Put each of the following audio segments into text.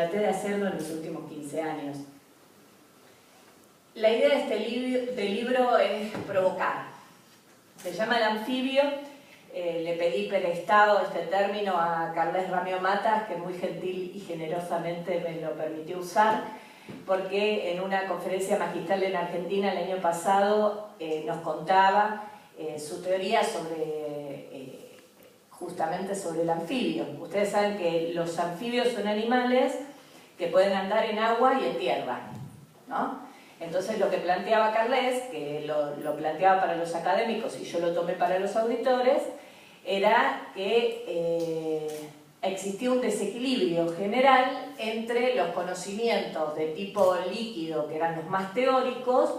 traté de hacerlo en los últimos 15 años. La idea de este libro es provocar. Se llama El anfibio. Le pedí prestado este término a Carles Ramio Matas, que muy gentil y generosamente me lo permitió usar, porque en una conferencia magistral en Argentina el año pasado nos contaba su teoría sobre, justamente sobre el anfibio. Ustedes saben que los anfibios son animales que pueden andar en agua y en tierra, ¿no? Entonces lo que planteaba Carles, que lo planteaba para los académicos y yo lo tomé para los auditores, era que existía un desequilibrio general entre los conocimientos de tipo líquido, que eran los más teóricos,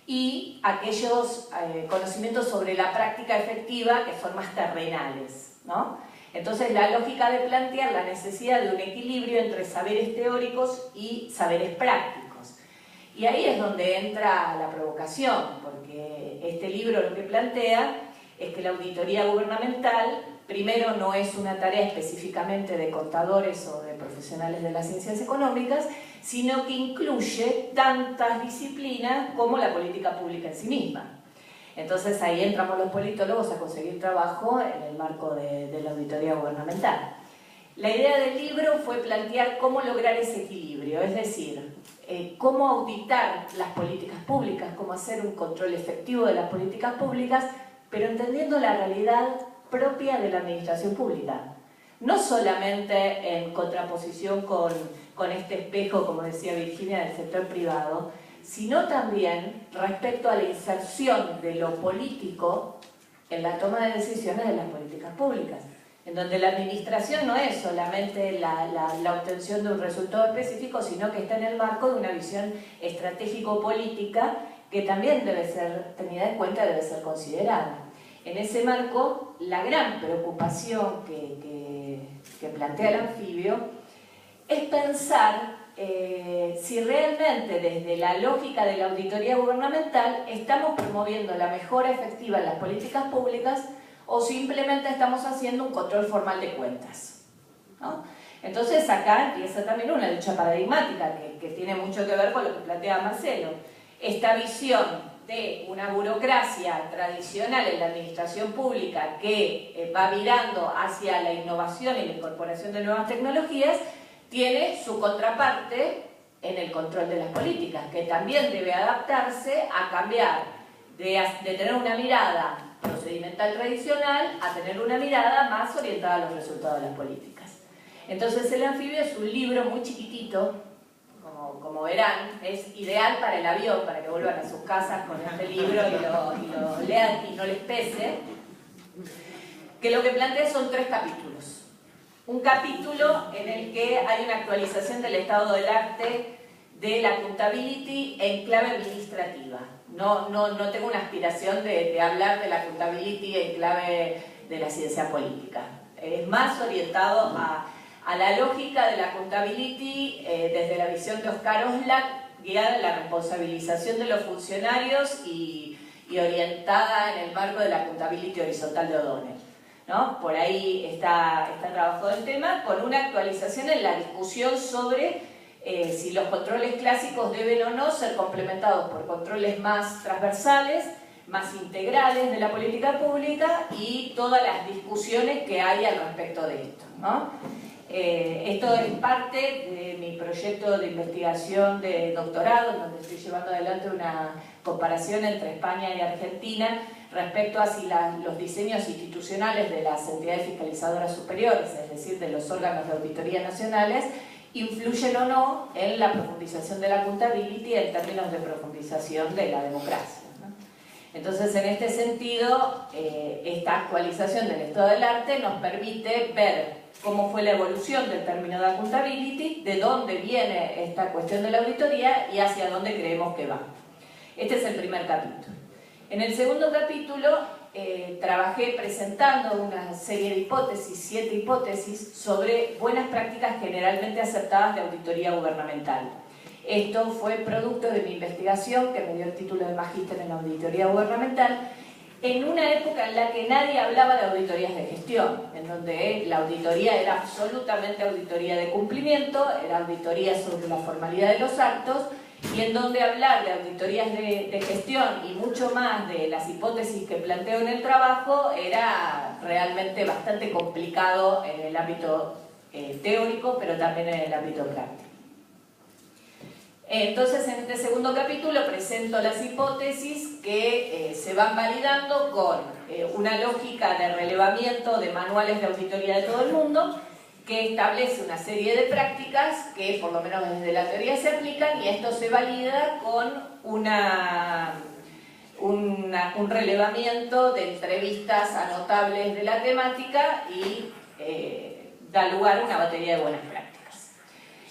y aquellos conocimientos sobre la práctica efectiva, que son más terrenales, ¿no? Entonces la lógica de plantear la necesidad de un equilibrio entre saberes teóricos y saberes prácticos. Y ahí es donde entra la provocación, porque este libro lo que plantea es que la auditoría gubernamental, primero, no es una tarea específicamente de contadores o de profesionales de las ciencias económicas, sino que incluye tantas disciplinas como la política pública en sí misma. Entonces ahí entramos los politólogos a conseguir trabajo en el marco de la auditoría gubernamental. La idea del libro fue plantear cómo lograr ese equilibrio, es decir, cómo auditar las políticas públicas, cómo hacer un control efectivo de las políticas públicas, pero entendiendo la realidad propia de la administración pública. No solamente en contraposición con este espejo, como decía Virginia, del sector privado, sino también respecto a la inserción de lo político en la toma de decisiones de las políticas públicas, en donde la administración no es solamente la obtención de un resultado específico, sino que está en el marco de una visión estratégico-política que también debe ser tenida en cuenta, debe ser considerada. En ese marco, la gran preocupación que plantea el anfibio es pensar si realmente desde la lógica de la auditoría gubernamental estamos promoviendo la mejora efectiva en las políticas públicas o simplemente estamos haciendo un control formal de cuentas, ¿no? Entonces acá empieza también una lucha paradigmática que tiene mucho que ver con lo que plantea Marcelo. Esta visión de una burocracia tradicional en la administración pública que va virando hacia la innovación y la incorporación de nuevas tecnologías tiene su contraparte en el control de las políticas, que también debe adaptarse a cambiar de tener una mirada procedimental tradicional a tener una mirada más orientada a los resultados de las políticas. Entonces el anfibio es un libro muy chiquitito, como verán, es ideal para el avión, para que vuelvan a sus casas con este libro y lo lean y no les pese, que lo que plantea son 3 capítulos. Un capítulo en el que hay una actualización del estado del arte de la accountability en clave administrativa. No tengo una aspiración de hablar de la accountability en clave de la ciencia política. Es más orientado a la lógica de la accountability desde la visión de Oscar Oslak, guiada en la responsabilización de los funcionarios y orientada en el marco de la accountability horizontal de O'Donnell, ¿no? Por ahí está trabajado el tema, con una actualización en la discusión sobre si los controles clásicos deben o no ser complementados por controles más transversales, más integrales de la política pública y todas las discusiones que hay al respecto de esto, ¿no? Esto es parte de mi proyecto de investigación de doctorado, donde estoy llevando adelante una comparación entre España y Argentina respecto a si los diseños institucionales de las entidades fiscalizadoras superiores, es decir, de los órganos de auditoría nacionales, influyen o no en la profundización de la accountability en términos de profundización de la democracia, ¿no? Entonces, en este sentido, esta actualización del estado del arte nos permite ver cómo fue la evolución del término de accountability, de dónde viene esta cuestión de la auditoría y hacia dónde creemos que va. Este es el primer capítulo. En el segundo capítulo trabajé presentando una serie de hipótesis, 7 hipótesis, sobre buenas prácticas generalmente aceptadas de auditoría gubernamental. Esto fue producto de mi investigación, que me dio el título de magíster en auditoría gubernamental, en una época en la que nadie hablaba de auditorías de gestión, en donde la auditoría era absolutamente auditoría de cumplimiento, era auditoría sobre la formalidad de los actos, y en donde hablar de auditorías de gestión y mucho más de las hipótesis que planteo en el trabajo era realmente bastante complicado en el ámbito teórico, pero también en el ámbito práctico. Entonces, en este segundo capítulo presento las hipótesis que se van validando con una lógica de relevamiento de manuales de auditoría de todo el mundo, que establece una serie de prácticas que, por lo menos desde la teoría, se aplican, y esto se valida con un relevamiento de entrevistas a notables de la temática y da lugar a una batería de buenas prácticas.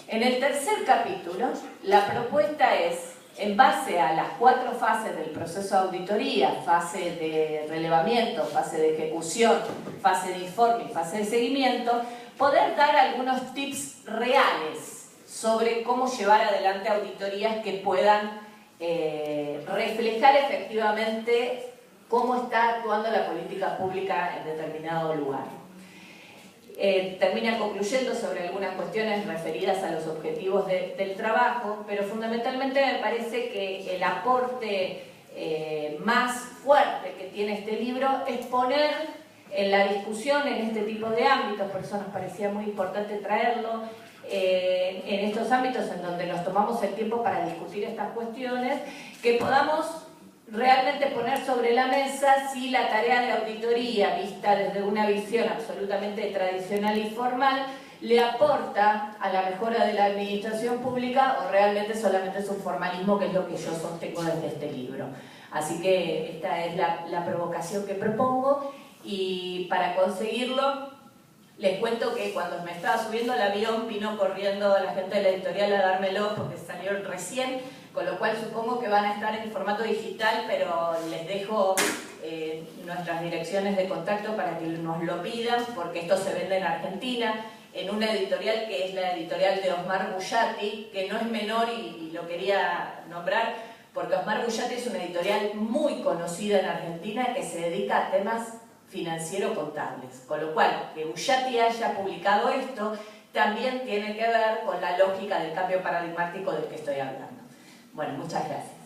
En el tercer capítulo, la propuesta es, en base a las 4 fases del proceso de auditoría, fase de relevamiento, fase de ejecución, fase de informe y fase de seguimiento, poder dar algunos tips reales sobre cómo llevar adelante auditorías que puedan reflejar efectivamente cómo está actuando la política pública en determinado lugar. Termina concluyendo sobre algunas cuestiones referidas a los objetivos del trabajo, pero fundamentalmente me parece que el aporte más fuerte que tiene este libro es poner en la discusión en este tipo de ámbitos, por eso nos parecía muy importante traerlo, en estos ámbitos en donde nos tomamos el tiempo para discutir estas cuestiones, que podamos realmente poner sobre la mesa si la tarea de auditoría, vista desde una visión absolutamente tradicional y formal, le aporta a la mejora de la administración pública o realmente solamente es un formalismo, que es lo que yo sostengo desde este libro. Así que esta es la provocación que propongo, y para conseguirlo les cuento que cuando me estaba subiendo al avión vino corriendo la gente de la editorial a dármelo porque salió recién, con lo cual supongo que van a estar en formato digital, pero les dejo nuestras direcciones de contacto para que nos lo pidan, porque esto se vende en Argentina, en una editorial que es la editorial de Osmar Bullati, que no es menor y lo quería nombrar, porque Osmar Bullati es una editorial muy conocida en Argentina que se dedica a temas financiero-contables, con lo cual que Bullati haya publicado esto también tiene que ver con la lógica del cambio paradigmático del que estoy hablando. Bueno, muchas gracias.